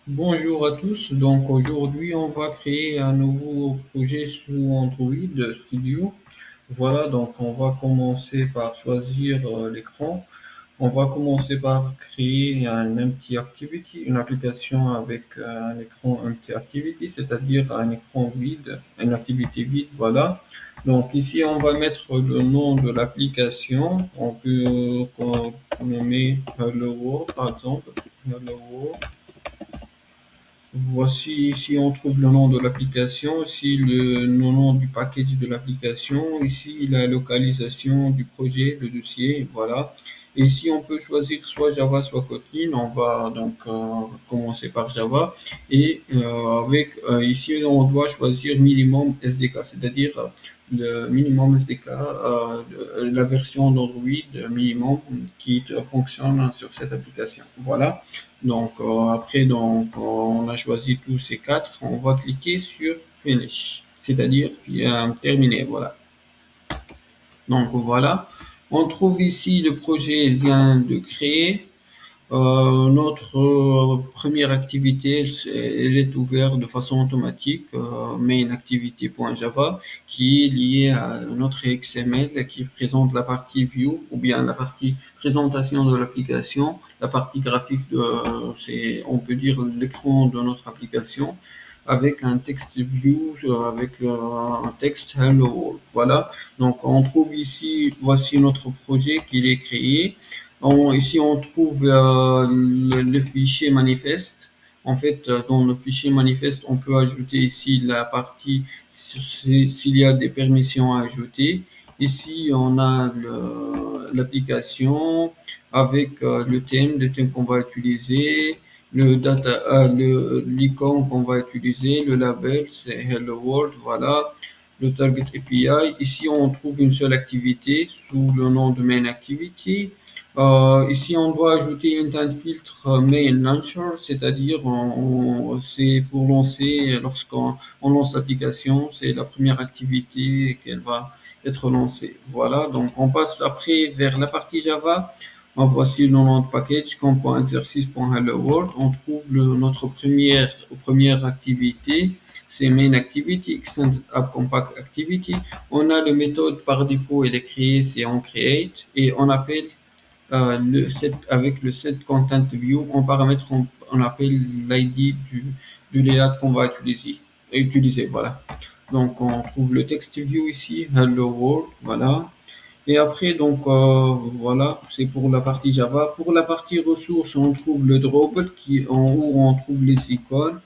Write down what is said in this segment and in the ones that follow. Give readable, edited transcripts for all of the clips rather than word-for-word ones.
Bonjour à tous. Donc aujourd'hui, on va créer un nouveau projet sous Android Studio. Voilà, donc on va commencer par choisir l'écran. On va commencer par créer un empty activity, une application avec un écran empty activity, c'est-à-dire un écran vide, une activité vide. Voilà. Donc ici, on va mettre le nom de l'application. On peut nommer Hello World, par exemple. Hello World. Voici ici on trouve le nom de l'application, ici le nom du package de l'application, ici la localisation du projet, le dossier, voilà. Et ici on peut choisir soit Java, soit Kotlin. On va donc commencer par Java. Et ici on doit choisir minimum SDK, c'est-à-dire le minimum SDK, la version d'Android minimum qui fonctionne sur cette application. Voilà. Donc après, on a choisi tous ces quatre. On va cliquer sur Finish, c'est-à-dire terminer. Voilà. Donc voilà. On trouve ici le projet vient de créer. Notre première activité, elle est ouverte de façon automatique, main activity.java, qui est liée à notre XML qui présente la partie view ou bien la partie présentation de l'application, la partie graphique on peut dire l'écran de notre application avec un texte view, avec un texte hello world. Voilà. Donc on trouve ici, voici notre projet qui est créé. Ici, on trouve le fichier manifeste. En fait, dans le fichier manifeste, on peut ajouter ici la partie s'il y a des permissions à ajouter. Ici, on a l'application avec le thème qu'on va utiliser, l'icône qu'on va utiliser, le label, c'est Hello World, voilà, le target API. Ici, on trouve une seule activité sous le nom de main activity. Ici, on doit ajouter une tag filtre main launcher, c'est-à-dire c'est pour lancer, lorsqu'on lance l'application, c'est la première activité qu'elle va être lancée. Voilà, donc on passe après vers la partie Java. Voici le nom de package, com.exercice.hello world. On trouve notre première activité, c'est main activity, extended app compact activity. On a le méthode par défaut, elle est créée, c'est on create, et on appelle avec le set content view, en paramètre, on appelle l'ID du layout qu'on va utiliser, voilà. Donc, on trouve le text view ici, hello world, voilà. Et après, donc, voilà, c'est pour la partie Java. Pour la partie ressources, on trouve le drawable qui, en haut, on trouve les icônes.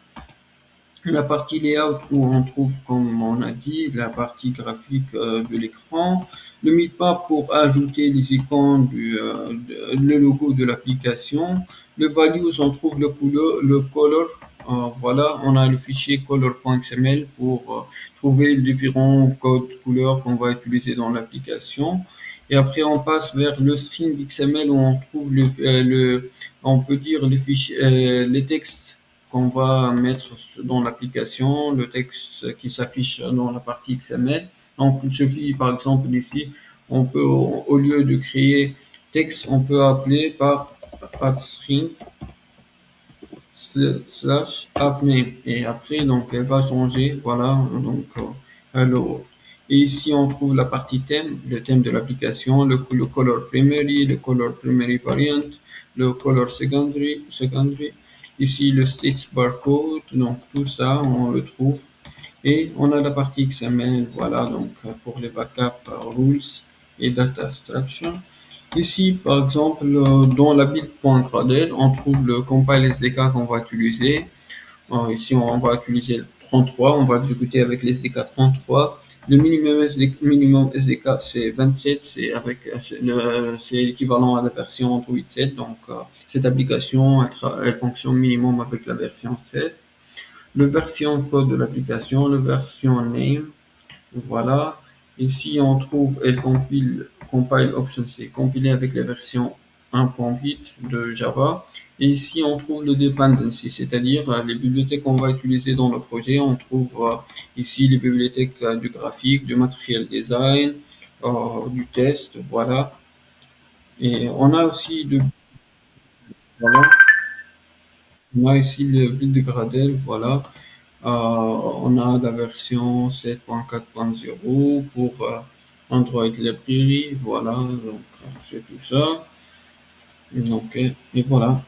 La partie layout où on trouve, comme on a dit, la partie graphique de l'écran. Le midmap pour ajouter les icônes le logo de l'application. Le values, on trouve le color. Voilà, on a le fichier color.xml pour trouver les différents codes couleurs qu'on va utiliser dans l'application. Et après, on passe vers le string XML où on trouve on peut dire les textes qu'on va mettre dans l'application, le texte qui s'affiche dans la partie XML. Donc, il suffit, par exemple, ici, on peut, au lieu de créer texte, on peut appeler par string slash app name. Et après, donc, elle va changer, voilà, donc, hello. Et ici, on trouve la partie thème, le thème de l'application, le color primary variant, le color secondary. Ici, le state barcode, donc tout ça, on le trouve. Et on a la partie XML, voilà, donc pour les backups, rules et data structure. Ici, par exemple, dans la build.gradle, on trouve le compile SDK qu'on va utiliser. Ici, on va utiliser le 33, on va exécuter avec l'SDK 33. Le minimum SDK, c'est 27, c'est l'équivalent à la version Android 7. Donc, cette application, elle fonctionne minimum avec la version 7. Le version code de l'application, le version name, voilà. Ici, on trouve, elle compile option C, compilé avec la version 1.8 de Java. Et ici, on trouve le dependency, c'est-à-dire les bibliothèques qu'on va utiliser dans le projet. On trouve ici les bibliothèques du graphique, du material design, du test, voilà. Et on a aussi voilà. On a ici le build Gradle, voilà. On a la version 7.4.0 pour Android Library, voilà, donc c'est tout ça. Donc, et voilà.